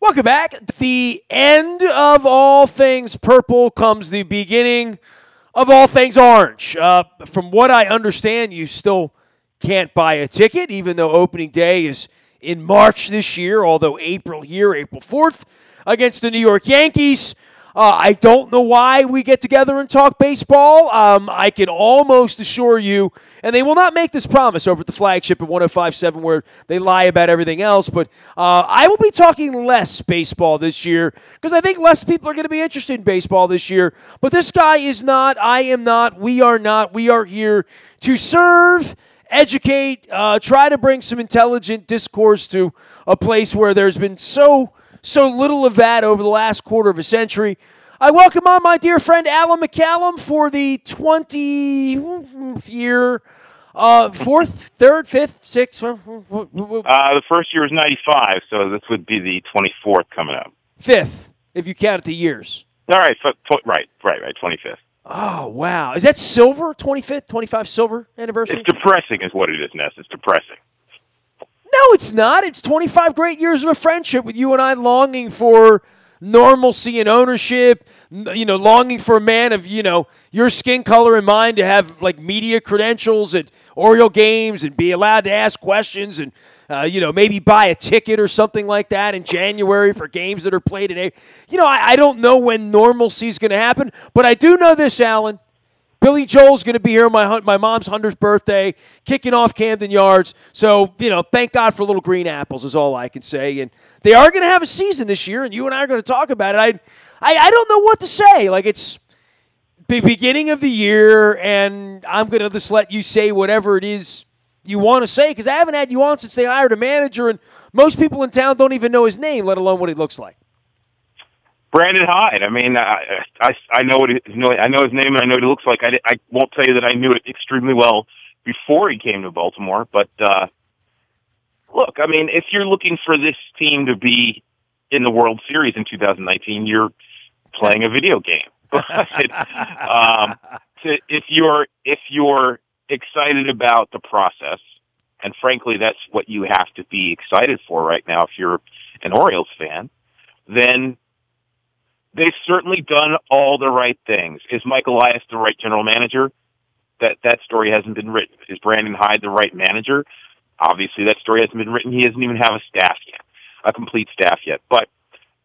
Welcome back. At the end of all things purple comes the beginning of all things orange. From what I understand, you still can't buy a ticket, even though opening day is in March this year, although April 4th, against the New York Yankees. I don't know why we get together and talk baseball. I can almost assure you, and they will not make this promise over at the flagship at 105.7 where they lie about everything else, but I will be talking less baseball this year because I think less people are going to be interested in baseball this year. But this guy is not, I am not, we are not. We are here to serve, educate, try to bring some intelligent discourse to a place where there's been so little of that over the last quarter of a century. I welcome on my dear friend Alan McCallum for the 20th year, fourth, third, fifth, sixth. The first year was 95, so this would be the 24th coming up. Fifth, if you count it the years. All right, right, 25th. Oh, wow. Is that silver, 25th, 25 silver anniversary? It's depressing is what it is, Ness. It's depressing. No, it's not. It's 25 great years of a friendship with you and I longing for normalcy and ownership, longing for a man of, your skin color and mine to have, media credentials at Oriole games and be allowed to ask questions and, maybe buy a ticket or something like that in January for games that are played in April. I don't know when normalcy is going to happen, but I do know this, Alan. Billy Joel's going to be here on my mom's 100th birthday, kicking off Camden Yards. So, thank God for little green apples is all I can say. And they are going to have a season this year, and you and I are going to talk about it. I don't know what to say. It's the beginning of the year, and I'm going to just let you say whatever it is you want to say because I haven't had you on since they hired a manager, and most people in town don't even know his name, let alone what he looks like. Brandon Hyde. I mean, I know what I know his name and I know what he looks like. I won't tell you that I knew it extremely well before he came to Baltimore. But look, I mean, if you're looking for this team to be in the World Series in 2019, you're playing a video game. If you're excited about the process, and frankly, that's what you have to be excited for right now if you're an Orioles fan, then they've certainly done all the right things. Is Mike Elias the right general manager? That story hasn't been written. Is Brandon Hyde the right manager? Obviously, that story hasn't been written. He doesn't even have a staff yet, a complete staff yet. But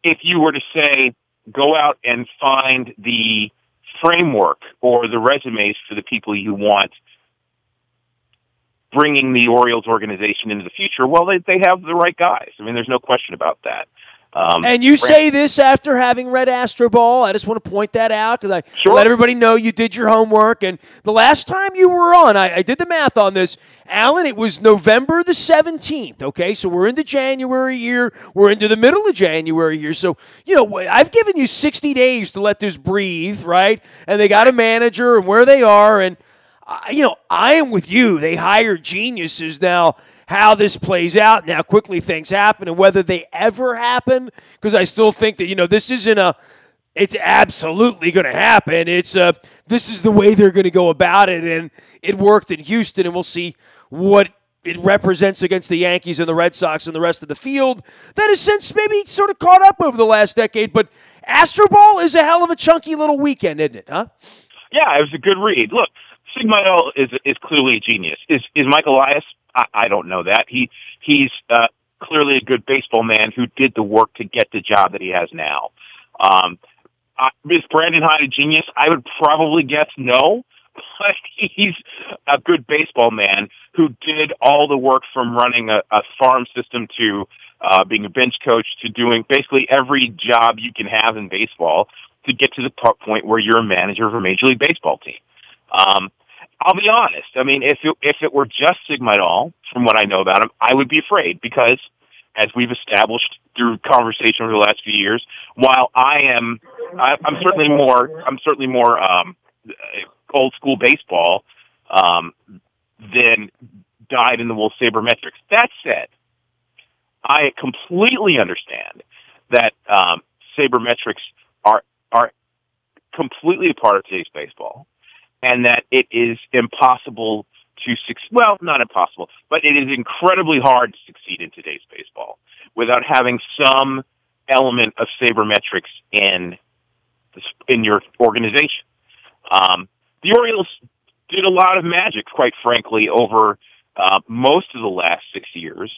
if you were to say, go out and find the framework or the resumes for the people you want bringing the Orioles organization into the future, well, they have the right guys. I mean, there's no question about that. And you say this after having read Astro Ball. I just want to point that out because I let everybody know you did your homework. And the last time you were on, I did the math on this. Alan, it was November the 17th, okay? So we're into January here. We're into the middle of January here. So, I've given you 60 days to let this breathe, right? And they got a manager and where they are. And, I am with you. They hired geniuses now. How this plays out and how quickly things happen and whether they ever happen, because I still think that, this isn't it's absolutely going to happen. It's this is the way they're going to go about it, and it worked in Houston, and we'll see what it represents against the Yankees and the Red Sox and the rest of the field that has since maybe sort of caught up over the last decade. But Astro Ball is a hell of a chunky little weekend, isn't it, huh? Yeah, it was a good read. Look, Sigmael is clearly a genius. Is Mike Elias? I don't know that. He's clearly a good baseball man who did the work to get the job that he has now. Is Brandon Hyde a genius? I would probably guess no, but he's a good baseball man who did all the work from running a farm system to being a bench coach to doing basically every job you can have in baseball to get to the point where you're a manager of a Major League Baseball team. I'll be honest. I mean, if it were just Sigmael, from what I know about him, I would be afraid because, as we've established through conversation over the last few years, while I'm certainly more old school baseball than dyed in the wool sabermetrics. That said, I completely understand that sabermetrics are completely a part of today's baseball. And that it is impossible to succeed. Well, not impossible, but it is incredibly hard to succeed in today's baseball without having some element of sabermetrics in your organization. The Orioles did a lot of magic, quite frankly, over most of the last 6 years.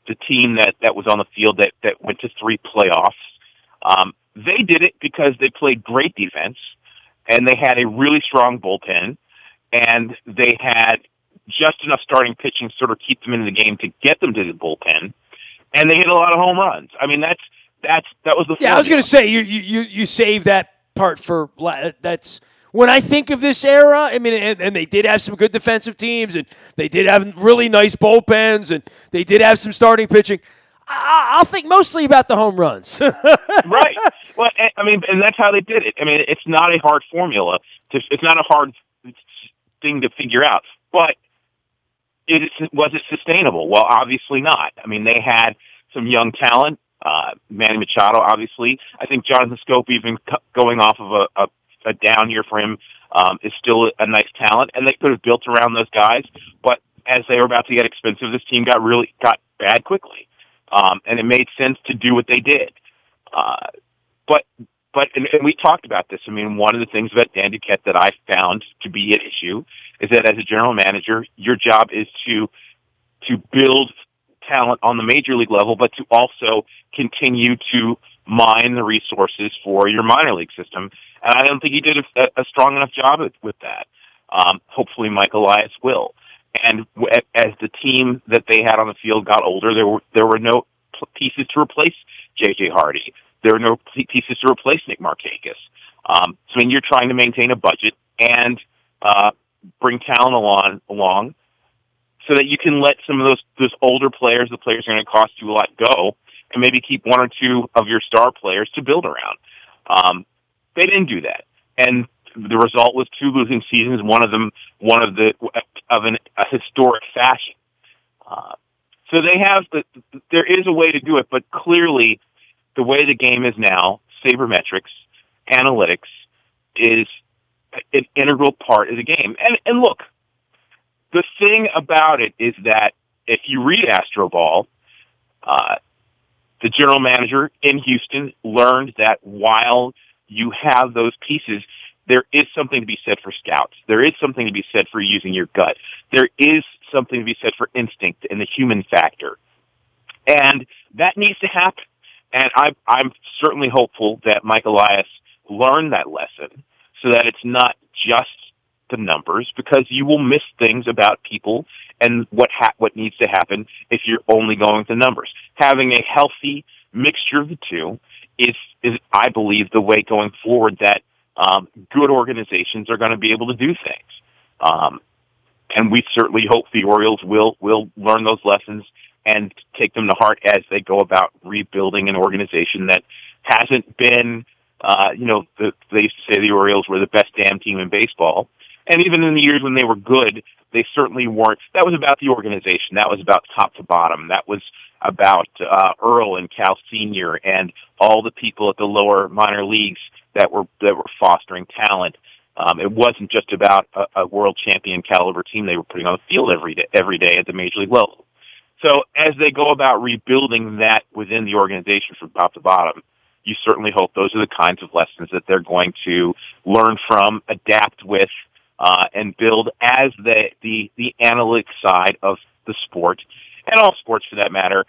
The team that was on the field that went to 3 playoffs, they did it because they played great defense, and they had a really strong bullpen, and they had just enough starting pitching to sort of keep them in the game to get them to the bullpen, and they hit a lot of home runs. I mean, that was the I was going to say you save that part for that's when I think of this era. I mean, and they did have some good defensive teams, and they did have really nice bullpens, and they did have some starting pitching. I'll think mostly about the home runs. Right. Well, I mean, and that's how they did it. I mean, it's not a hard formula. It's not a hard thing to figure out. But was it sustainable? Well, obviously not. I mean, they had some young talent. Manny Machado, obviously. I think Jonathan Scope, even going off of a down year for him, is still a nice talent, and they could have built around those guys. But as they were about to get expensive, this team got bad quickly, and it made sense to do what they did. But we talked about this. I mean, one of the things about Dan Duquette that I found to be an issue is that as a general manager, your job is to build talent on the major league level, but to also continue to mine the resources for your minor league system. And I don't think he did a strong enough job with that. Hopefully Mike Elias will. And as the team that they had on the field got older, there were no pieces to replace J.J. Hardy. There were no pieces to replace Nick Markakis. So I mean, you're trying to maintain a budget and bring talent along so that you can let some of those older players, the players are going to cost you a lot, go, and maybe keep 1 or 2 of your star players to build around. They didn't do that, and the result was 2 losing seasons. One of a historic fashion. So they have there is a way to do it, but clearly the way the game is now, sabermetrics, analytics is an integral part of the game. And look, the thing about it is that if you read Astro Ball, the general manager in Houston learned that while you have those pieces, there is something to be said for scouts. There is something to be said for using your gut. There is something to be said for instinct and the human factor. And that needs to happen. And I'm certainly hopeful that Mike Elias learned that lesson so that it's not just the numbers, because you will miss things about people and what needs to happen if you're only going with the numbers. Having a healthy mixture of the two is I believe, the way going forward that good organizations are going to be able to do things. And we certainly hope the Orioles will learn those lessons and take them to heart as they go about rebuilding an organization that hasn't been, they used to say the Orioles were the best damn team in baseball. And even in the years when they were good, they certainly weren't. That was about the organization. That was about top to bottom. That was about Earl and Cal Sr. and all the people at the lower minor leagues that were fostering talent. It wasn't just about a world champion caliber team they were putting on the field every day at the major league level. So as they go about rebuilding that within the organization from top to bottom, you certainly hope those are the kinds of lessons that they're going to learn from, adapt with, and build as the analytic side of the sport, and all sports for that matter,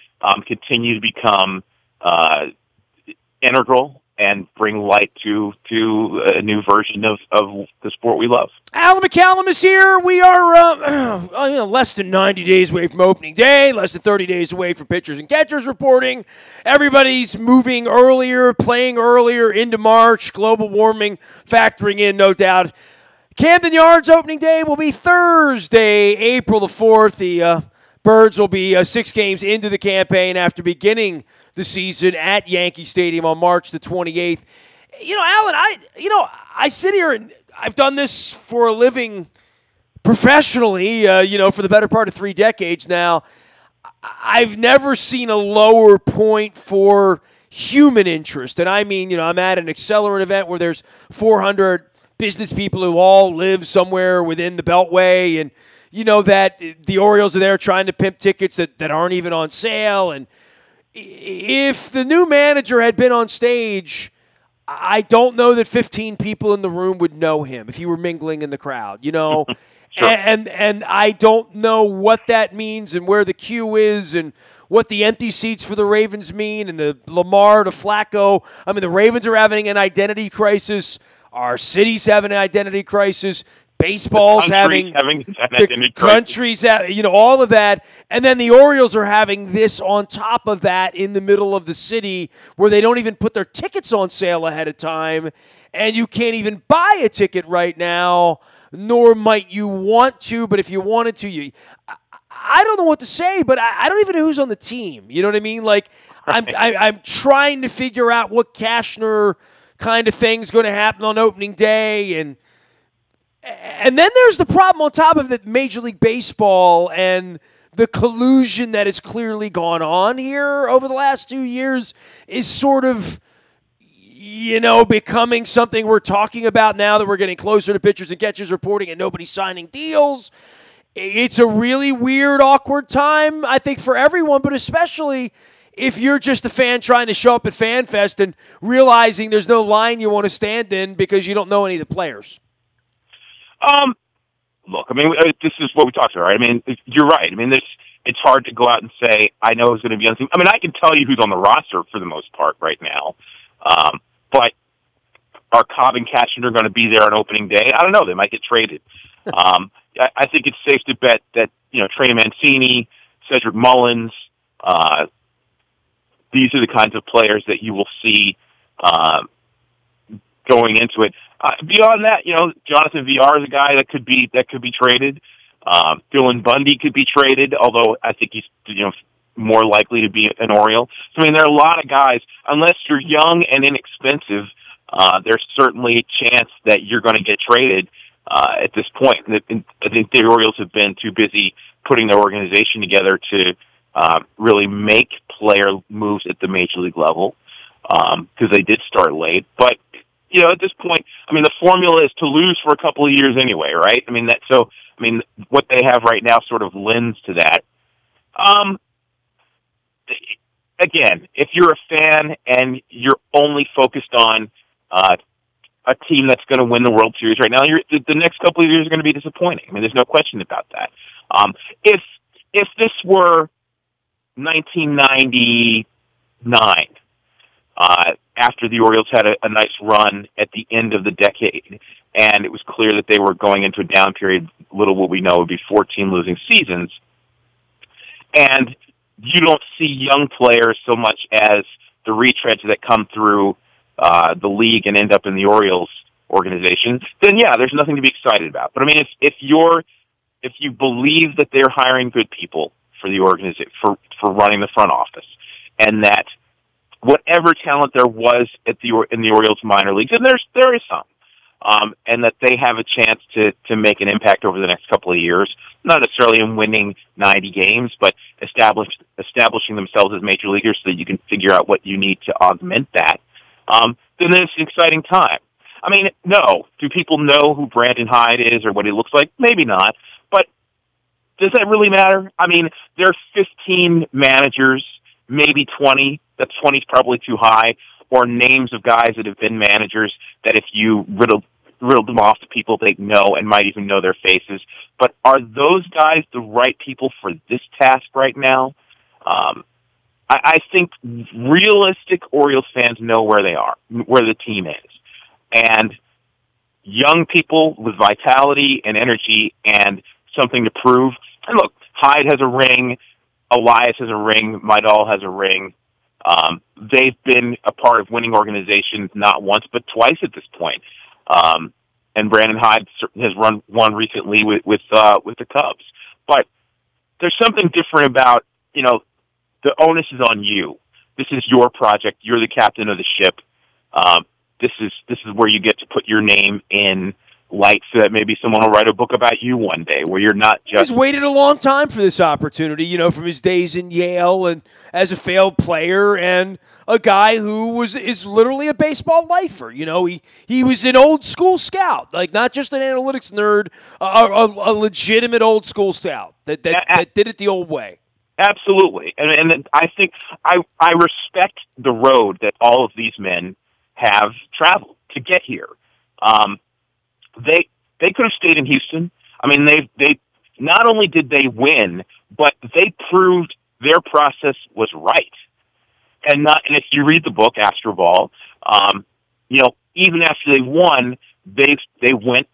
continue to become integral and bring light to a new version of the sport we love. Alan McCallum is here. We are less than 90 days away from opening day, less than 30 days away from pitchers and catchers reporting. Everybody's moving earlier, playing earlier into March, global warming factoring in, no doubt. Camden Yards opening day will be Thursday, April the 4th. The Birds will be 6 games into the campaign after beginning the season at Yankee Stadium on March the 28th. Alan, I sit here and I've done this for a living professionally, for the better part of 3 decades now. I've never seen a lower point for human interest. And I mean, I'm at an accelerant event where there's 400 business people who all live somewhere within the Beltway, and that the Orioles are there trying to pimp tickets that aren't even on sale. And if the new manager had been on stage, I don't know that 15 people in the room would know him if he were mingling in the crowd, Sure. And I don't know what that means and where the queue is and what the empty seats for the Ravens mean and the Lamar to Flacco. I mean, the Ravens are having an identity crisis. Our city's having an identity crisis. Baseball's having the country's, all of that. And then the Orioles are having this on top of that in the middle of the city where they don't even put their tickets on sale ahead of time. And you can't even buy a ticket right now, nor might you want to. But if you wanted to, I don't know what to say, but I don't even know who's on the team. You know what I mean? Like, I'm trying to figure out what Cashner kind of thing's going to happen on opening day. And then there's the problem on top of it, Major League Baseball and the collusion that has clearly gone on here over the last 2 years is sort of, becoming something we're talking about now that we're getting closer to pitchers and catchers reporting and nobody's signing deals. It's a really weird, awkward time, I think, for everyone, but especially if you're just a fan trying to show up at FanFest and realizing there's no line you want to stand in because you don't know any of the players. Look, I mean, this is what we talked about, right? I mean, you're right. I mean, it's hard to go out and say, I know who's going to be on the team. I mean, I can tell you who's on the roster for the most part right now. But are Cobb and Cashner going to be there on opening day? I don't know. They might get traded. I think it's safe to bet that, Trey Mancini, Cedric Mullins, these are the kinds of players that you will see going into it. Beyond that, Jonathan VR is a guy that could be traded. Dylan Bundy could be traded, although I think he's more likely to be an Oriole. So I mean, there are a lot of guys. Unless you're young and inexpensive, there's certainly a chance that you're going to get traded at this point. And I think the Orioles have been too busy putting their organization together to really make player moves at the major league level because they did start late, but. At this point, I mean, the formula is to lose for a couple of years anyway, right? I mean, what they have right now sort of lends to that. Again, if you're a fan and you're only focused on a team that's going to win the World Series right now, the next couple of years are going to be disappointing. I mean, there's no question about that. If this were 1999, after the Orioles had a nice run at the end of the decade, and it was clear that they were going into a down period, little what we know would be 14 losing seasons, and you don't see young players so much as the retreads that come through the league and end up in the Orioles organization, then yeah, there's nothing to be excited about. But I mean, if you believe that they're hiring good people for the organization, for running the front office, and that whatever talent there was in the Orioles minor leagues, and there is some, and that they have a chance to make an impact over the next couple of years, not necessarily in winning 90 games, but establishing themselves as major leaguers so that you can figure out what you need to augment that, then it's an exciting time. I mean, no. Do people know who Brandon Hyde is or what he looks like? Maybe not. But does that really matter? I mean, there are 15 managers, maybe 20. That 20 is probably too high, or names of guys that have been managers that if you riddled them off to people they know and might even know their faces. But are those guys the right people for this task right now? I think realistic Orioles fans know where they are, where the team is. And young people with vitality and energy and something to prove. And look, Hyde has a ring, Elias has a ring, Maidal has a ring. They've been a part of winning organizations not once but twice at this point. And Brandon Hyde has won recently with the Cubs. But there's something different about, the onus is on you. This is your project. You're the captain of the ship. This is where you get to put your name in light so that maybe someone will write a book about you one day where you're not just... He's waited a long time for this opportunity, from his days in Yale and as a failed player and a guy who is literally a baseball lifer. He was an old school scout, like not just an analytics nerd, a legitimate old school scout that did it the old way. Absolutely. And I think I respect the road that all of these men have traveled to get here. Um, they could have stayed in Houston. I mean, they not only did they win, but they proved their process was right. And if you read the book Astroball, even after they won, they went.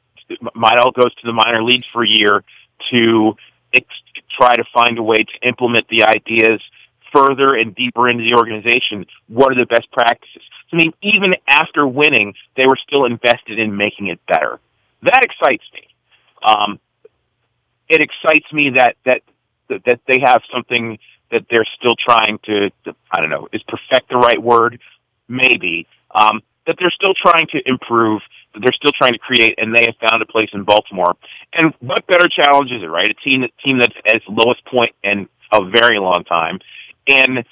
Midal goes to the minor leagues for a year to try to find a way to implement the ideas further and deeper into the organization. What are the best practices? I mean, even after winning, they were still invested in making it better. That excites me. It excites me that they have something that they're still trying to I don't know, is perfect the right word? Maybe. That they're still trying to improve, that they're still trying to create, and they have found a place in Baltimore. And what better challenge is it, right? A team that's at its lowest point in a very long time, and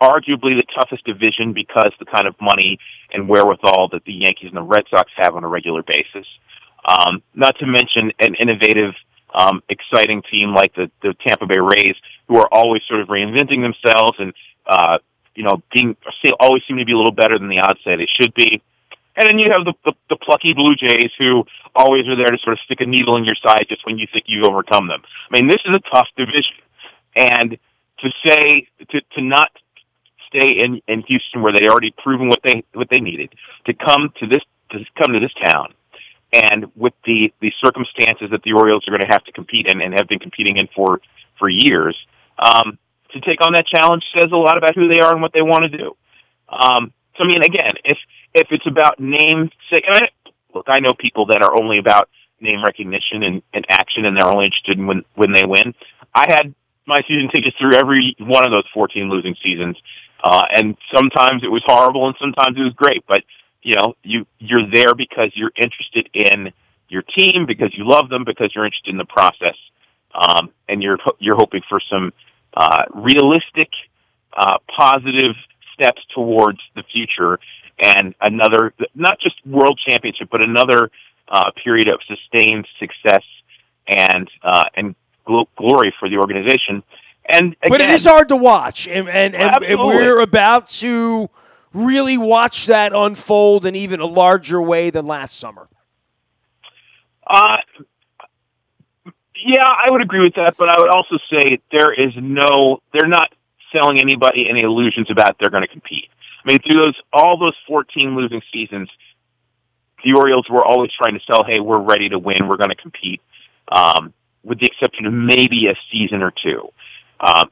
arguably the toughest division because the kind of money and wherewithal that the Yankees and the Red Sox have on a regular basis. Not to mention an innovative, exciting team like the Tampa Bay Rays, who are always sort of reinventing themselves and always seem to be a little better than the odds say they should be. And then you have the plucky Blue Jays who always are there to sort of stick a needle in your side just when you think you've overcome them. I mean, this is a tough division. And to not stay in Houston where they already proven what they needed, to come to this town, and with the circumstances that the Orioles are going to have to compete in and have been competing in for years, to take on that challenge says a lot about who they are and what they want to do. So, I mean, again, if it's about namesake, and I know people that are only about name recognition and action, and they're only interested in when they win. I had my season tickets through every one of those 14 losing seasons, and sometimes it was horrible, and sometimes it was great. But you're there because you're interested in your team, because you love them, because you're interested in the process, and you're hoping for some realistic, positive steps towards the future, and another, not just world championship, but another period of sustained success and glory for the organization. And again, but it is hard to watch, and we're about to really watch that unfold in even a larger way than last summer. Yeah, I would agree with that, but I would also say they're not selling anybody any illusions about they're going to compete. I mean, through all those 14 losing seasons, the Orioles were always trying to sell, hey, we're ready to win, we're going to compete, with the exception of maybe a season or two. A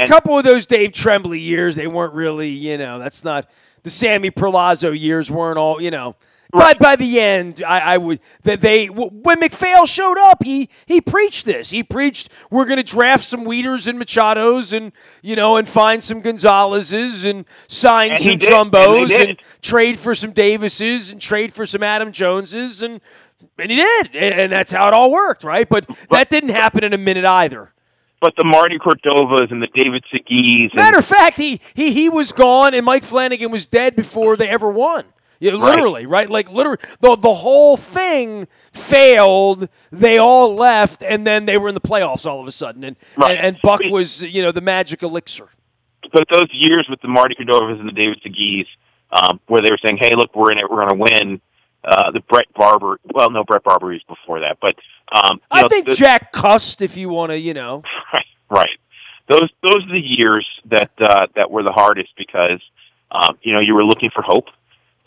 couple of those Dave Tremblay years, they weren't really, that's not the Sammy Perlazzo years weren't all, Right. But by the end, when McPhail showed up, he preached this. He preached we're going to draft some Wieters and Machados and find some Gonzalez's and sign some Trumbos and trade for some Davises and trade for some Adam Joneses and he did, and that's how it all worked, right? But that didn't happen in a minute either. But the Marty Cordovas and the David Seguis. Matter of fact, he was gone, and Mike Flanagan was dead before they ever won. Yeah, literally, right? Like, literally, the whole thing failed. They all left, and then they were in the playoffs all of a sudden. And Buck was, the magic elixir. But those years with the Marty Cordovas and the David Seguis, where they were saying, hey, look, we're in it, we're going to win. The Brett Barber, well, no, Brett Barber was before that. But I think Jack Cust, if you want to, Right. Those are the years that were the hardest because, you were looking for hope.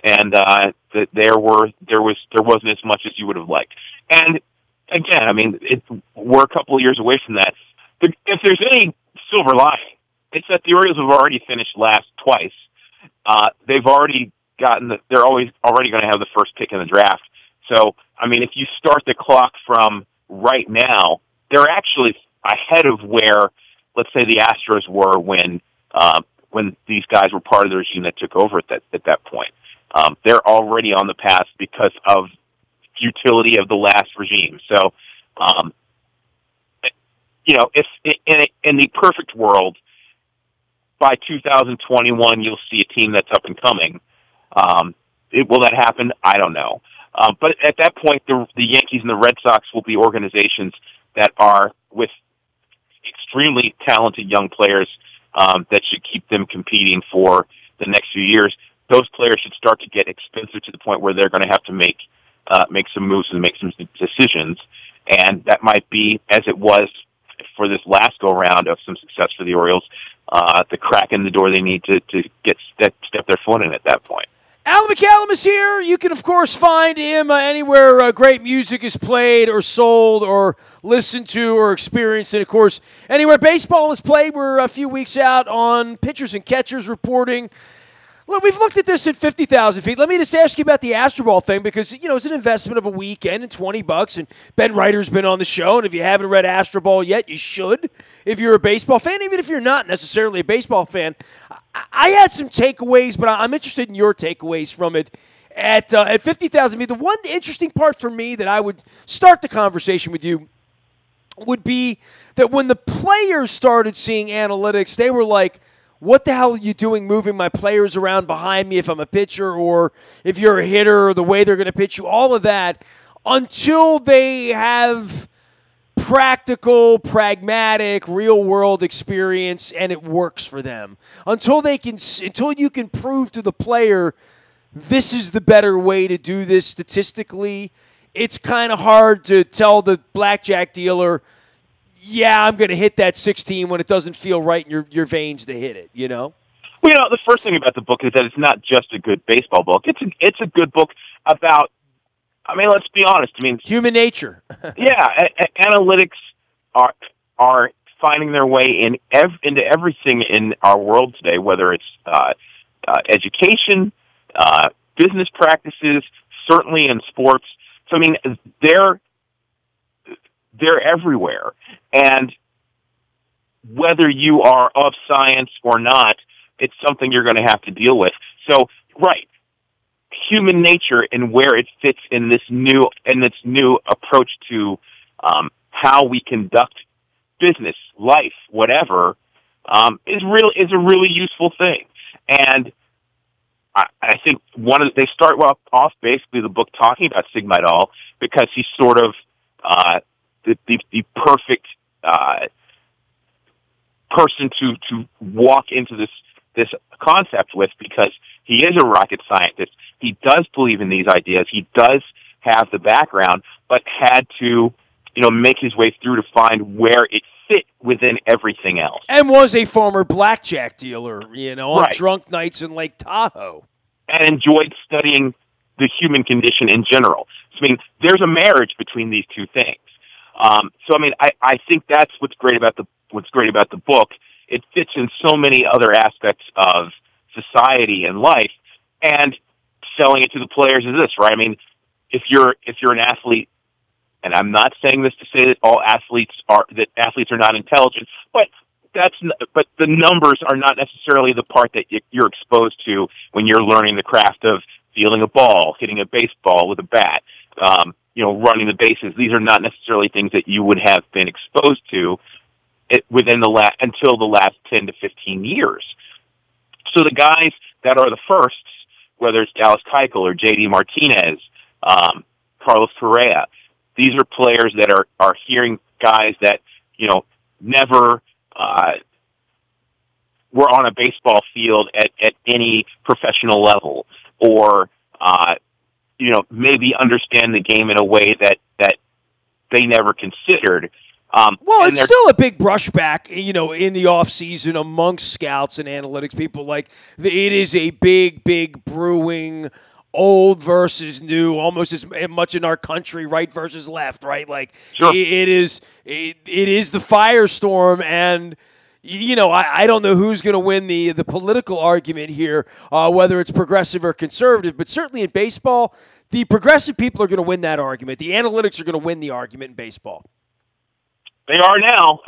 And there wasn't as much as you would have liked. And again, I mean, we're a couple of years away from that. If there's any silver lining, it's that the Orioles have already finished last twice. They've already they're already going to have the first pick in the draft. So, I mean, if you start the clock from right now, they're actually ahead of where, let's say, the Astros were when these guys were part of the regime that took over at that point. They're already on the path because of futility of the last regime. So, if in the perfect world, by 2021, you'll see a team that's up and coming. Will that happen? I don't know. But at that point, the Yankees and the Red Sox will be organizations that are with extremely talented young players that should keep them competing for the next few years. Those players should start to get expensive to the point where they're going to have to make some moves and make some decisions. And that might be, as it was for this last go-round of some success for the Orioles, the crack in the door they need to get step their foot in at that point. Alan McCallum is here. You can, of course, find him anywhere great music is played or sold or listened to or experienced. And, of course, anywhere baseball is played. We're a few weeks out on pitchers and catchers reporting. Look, we've looked at this at 50,000 feet. Let me just ask you about the Astro Ball thing because, it's an investment of a weekend and $20. And Ben Reiter's been on the show. And if you haven't read Astro Ball yet, you should if you're a baseball fan, even if you're not necessarily a baseball fan. I had some takeaways, but I'm interested in your takeaways from it. At 50,000 feet, the one interesting part for me that I would start the conversation with you would be that when the players started seeing analytics, they were like, what the hell are you doing moving my players around behind me if I'm a pitcher or if you're a hitter or the way they're going to pitch you, all of that, until they have practical, pragmatic, real-world experience and it works for them. Until you can prove to the player this is the better way to do this statistically, it's kind of hard to tell the blackjack dealer, yeah, I'm going to hit that 16 when it doesn't feel right in your veins to hit it, Well, the first thing about the book is that it's not just a good baseball book. It's a good book about, let's be honest. Human nature. Yeah, analytics are finding their way into everything in our world today, whether it's education, business practices, certainly in sports. So, they're everywhere. And whether you are of science or not, it's something you're going to have to deal with. So, right, human nature and where it fits in this new approach to how we conduct business, life, whatever, is a really useful thing. And I think they start off basically the book talking about Sigma because he's sort of the perfect person to walk into this concept with, because he is a rocket scientist. He does believe in these ideas. He does have the background, but had to, make his way through to find where it fit within everything else. And was a former blackjack dealer, on right. drunk nights in Lake Tahoe. And enjoyed studying the human condition in general. So, there's a marriage between these two things. I think that's what's great about the book. It fits in so many other aspects of society and life, and selling it to the players is this, right? If you're an athlete, and I'm not saying this to say that athletes are not intelligent, but the numbers are not necessarily the part that you're exposed to when you're learning the craft of fielding a ball, hitting a baseball with a bat, running the bases. These are not necessarily things that you would have been exposed to until the last 10 to 15 years. So the guys that are the firsts, whether it's Dallas Keuchel or J.D. Martinez, Carlos Correa, these are players that are hearing guys that, never were on a baseball field at any professional level, or maybe understand the game in a way that they never considered. Well, it's still a big brushback, in the off season amongst scouts and analytics people. Like, it is a big brewing old versus new, almost as much in our country, right versus left, right? Like, sure. It is the firestorm, and I don't know who's going to win the political argument here, whether it's progressive or conservative, but certainly in baseball, the progressive people are going to win that argument. The analytics are going to win the argument in baseball. They are now.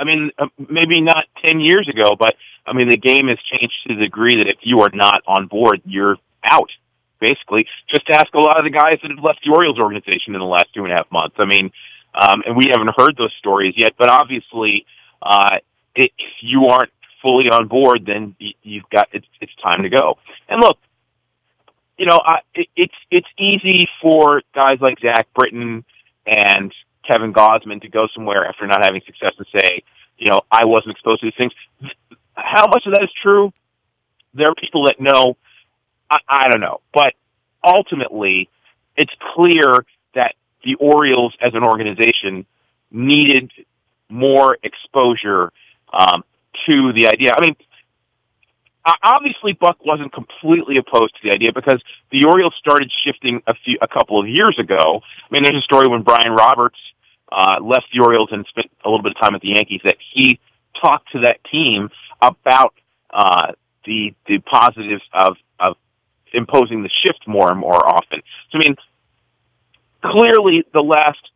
Maybe not 10 years ago, but the game has changed to the degree that if you are not on board, you're out. Basically, just ask a lot of the guys that have left the Orioles organization in the last 2.5 months. And we haven't heard those stories yet, but obviously, if you aren't fully on board, then you've got it's time to go. And look, it's easy for guys like Zach Britton and Kevin Gosman to go somewhere after not having success and say, I wasn't exposed to these things. How much of that is true? There are people that know. I don't know. But ultimately, it's clear that the Orioles as an organization needed more exposure to the idea. I mean, obviously Buck wasn't completely opposed to the idea because the Orioles started shifting a couple of years ago. I mean, there's a story when Brian Roberts left the Orioles and spent a little bit of time at the Yankees that he talked to that team about the positives of imposing the shift more and more often. So, I mean, clearly the last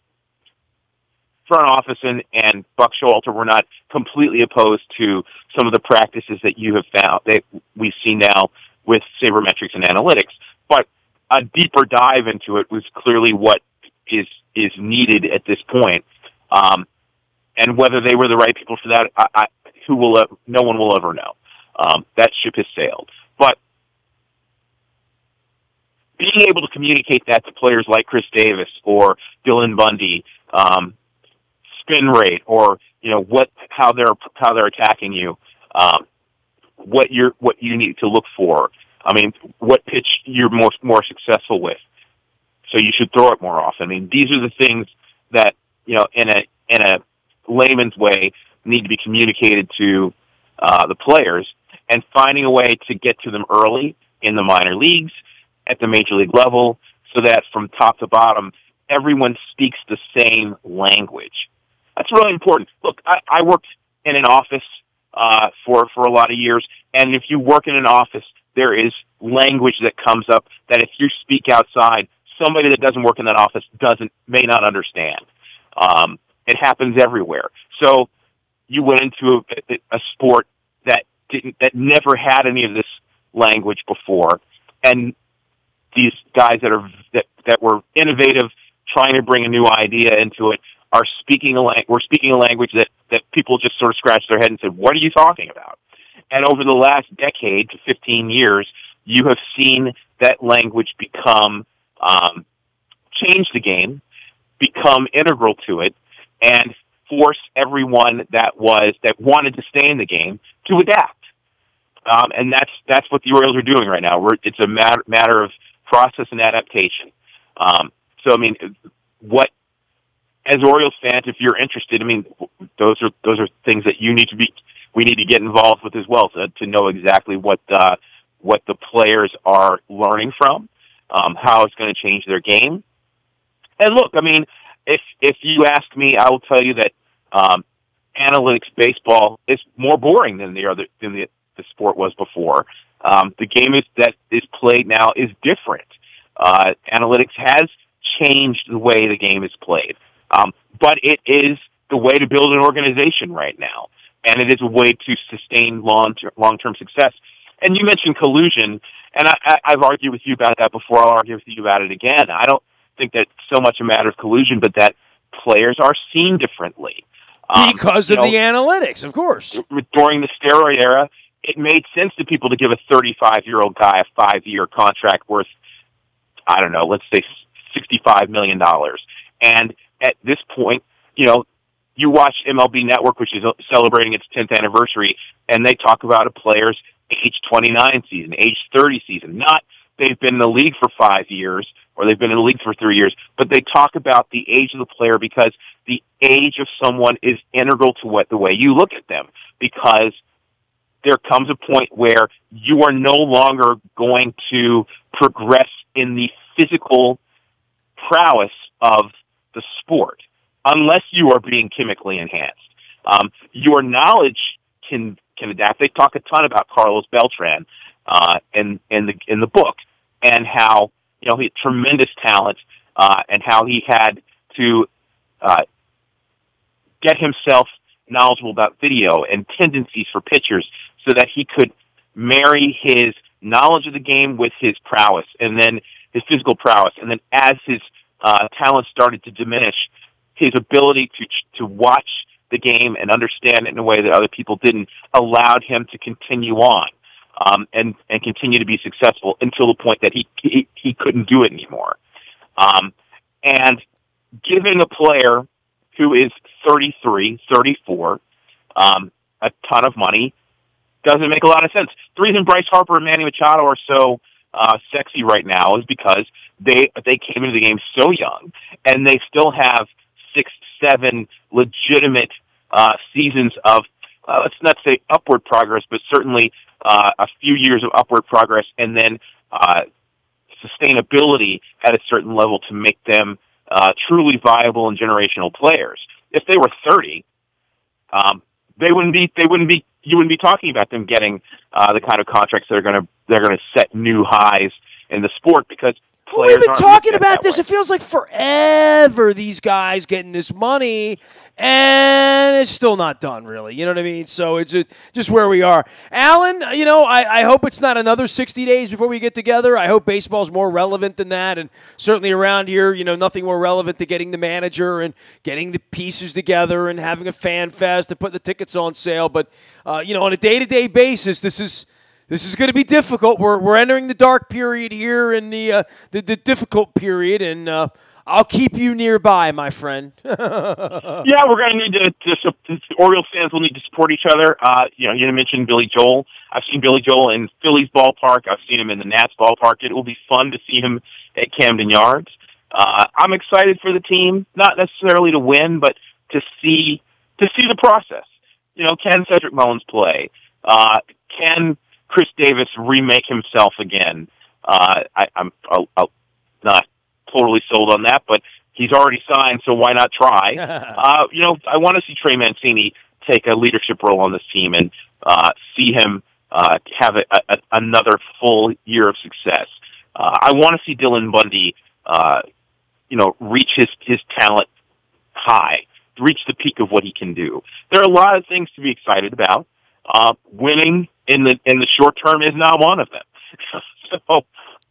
front office and Buck Showalter were not completely opposed to some of the practices that you have found that we see now with sabermetrics and analytics. But a deeper dive into it was clearly what is needed at this point. And whether they were the right people for that, no one will ever know. That ship has sailed. But being able to communicate that to players like Chris Davis or Dylan Bundy, spin rate, or how they're attacking you, what you need to look for. I mean, what pitch you're more successful with, so you should throw it more often. I mean, these are the things that in a layman's way need to be communicated to the players, and finding a way to get to them early in the minor leagues, at the major league level, so that from top to bottom, everyone speaks the same language. That's really important. Look, I worked in an office for a lot of years, and if you work in an office, there is language that comes up that if you speak outside, somebody that doesn't work in that office may not understand. It happens everywhere. So you went into a sport that never had any of this language before, and these guys that were innovative, trying to bring a new idea into it, we're speaking a language that people just sort of scratched their head and said, "What are you talking about?" And over the last decade to 15 years, you have seen that language become change the game, become integral to it, and force everyone that wanted to stay in the game to adapt. And that's what the Orioles are doing right now. It's a matter of process and adaptation. So, I mean, as Orioles fans, if you're interested, I mean, those are things that we need to get involved with as well, to know exactly what the players are learning from, how it's going to change their game. And look, I mean, if you ask me, I will tell you that analytics baseball is more boring than the sport was before. The game that is played now is different. Analytics has changed the way the game is played. But it is the way to build an organization right now. And it is a way to sustain long-term success. And you mentioned collusion, and I've argued with you about that before. I'll argue with you about it again. I don't think that's so much a matter of collusion, but that players are seen differently. Because of the analytics, of course. During the steroid era, it made sense to people to give a 35-year-old guy a 5-year contract worth, I don't know, let's say $65 million. And at this point, you watch MLB Network, which is celebrating its 10th anniversary, and they talk about a player's age 29 season, age 30 season. Not they've been in the league for 5 years or they've been in the league for 3 years, but they talk about the age of the player because the age of someone is integral to the way you look at them, because there comes a point where you are no longer going to progress in the physical prowess of the sport unless you are being chemically enhanced. Your knowledge can adapt. They talk a ton about Carlos Beltran in the book, and how he had tremendous talent, and how he had to get himself knowledgeable about video and tendencies for pitchers so that he could marry his knowledge of the game with his prowess, and then his physical prowess. And then as his talent started to diminish, his ability to watch the game and understand it in a way that other people didn't allowed him to continue on, and continue to be successful until the point that he couldn't do it anymore. And giving a player who is 33, 34, a ton of money doesn't make a lot of sense. The reason Bryce Harper and Manny Machado are so sexy right now is because they came into the game so young, and they still have 6, 7 legitimate seasons of, let's not say upward progress, but certainly a few years of upward progress, and then sustainability at a certain level to make them truly viable and generational players. If they were 30, you wouldn't be talking about them getting the kind of contracts that are going to set new highs in the sport, because we've been talking about this. It feels like forever, these guys getting this money, and it's still not done, really. You know what I mean? So it's just where we are. Alan, I hope it's not another 60 days before we get together. I hope baseball's more relevant than that, and certainly around here, nothing more relevant to getting the manager and getting the pieces together and having a fan fest and putting the tickets on sale. But, on a day-to-day basis, this is going to be difficult. We're entering the dark period here and the difficult period, and I'll keep you nearby, my friend. Yeah, we're going to need to Orioles fans will need to support each other. You mentioned Billy Joel. I've seen Billy Joel in Phillies ballpark. I've seen him in the Nats ballpark. It will be fun to see him at Camden Yards. I'm excited for the team, not necessarily to win, but to see the process. Can Cedric Mullins play? Can Chris Davis remake himself again? I'm not totally sold on that, but he's already signed, so why not try? I want to see Trey Mancini take a leadership role on this team and see him have another full year of success. I want to see Dylan Bundy, reach his talent high, reach the peak of what he can do. There are a lot of things to be excited about. Winning in the short term is not one of them. So,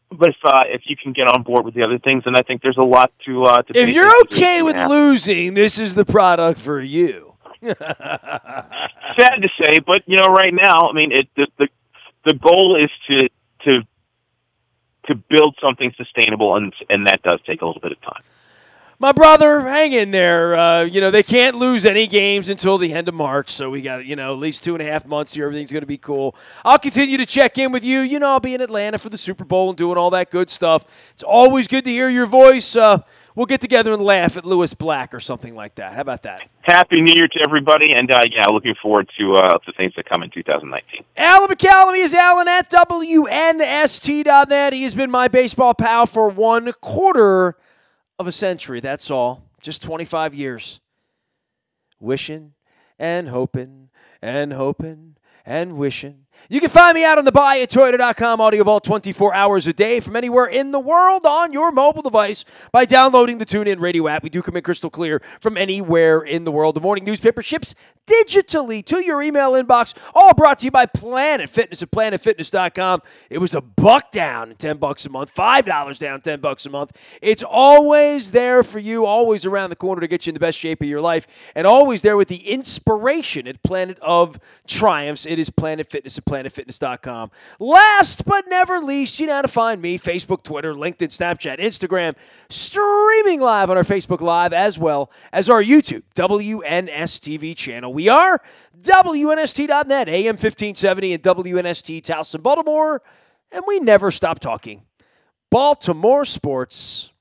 but if you can get on board with the other things, then I think there's a lot to. If you're okay with losing, this is the product for you. Sad to say, but right now, I mean, the goal is to build something sustainable, and that does take a little bit of time. My brother, hang in there. They can't lose any games until the end of March, so we got, at least 2.5 months here. Everything's going to be cool. I'll continue to check in with you. I'll be in Atlanta for the Super Bowl and doing all that good stuff. It's always good to hear your voice. We'll get together and laugh at Lewis Black or something like that. How about that? Happy New Year to everybody, and looking forward to the things that come in 2019. Alan McCallum, he is Alan at WNST.net. He has been my baseball pal for 1/4 of a century. That's all. Just 25 years. Wishing and hoping and hoping and wishing. You can find me out on the buyatoyota.com audio vault 24 hours a day from anywhere in the world on your mobile device by downloading the TuneIn Radio app. We do come in crystal clear from anywhere in the world. The morning newspaper ships digitally to your email inbox, all brought to you by Planet Fitness at planetfitness.com. It was $1 down, $10 a month, $5 down, $10 a month. It's always there for you, always around the corner to get you in the best shape of your life, and always there with the inspiration at Planet of Triumphs. It is Planet Fitness at planetfitness.com. Last but never least, you know how to find me: Facebook, Twitter, LinkedIn, Snapchat, Instagram, streaming live on our Facebook Live, as well as our YouTube WNSTV channel. We are WNST.net, AM 1570, and WNST Towson, Baltimore, and we never stop talking Baltimore sports.